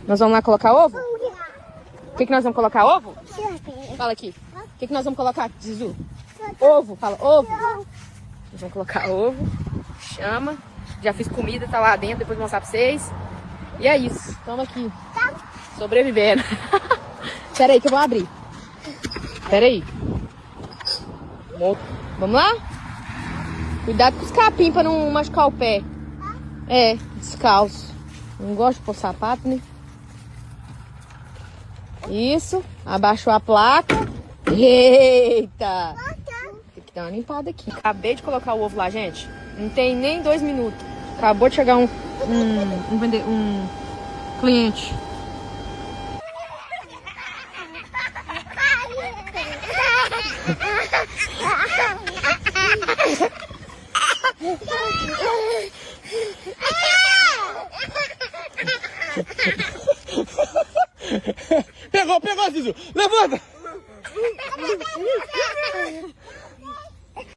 Nós vamos lá colocar ovo? O que nós vamos colocar? Ovo? Fala aqui. O que nós vamos colocar, Zizu? Ovo. Fala, ovo. Nós vamos colocar ovo. Chama. Já fiz comida, tá lá dentro. Depois vou mostrar pra vocês. E é isso. Estamos aqui. Sobrevivendo. Pera aí que eu vou abrir. Pera aí. Vamos lá? Cuidado com os capim pra não machucar o pé. É, descalço. Não gosto de pôr sapato, né? Isso. Abaixou a placa. Eita! Tem que dar uma limpada aqui. Acabei de colocar o ovo lá, gente. Não tem nem 2 minutos. Acabou de chegar um cliente. Pegou, Zizu! Levanta!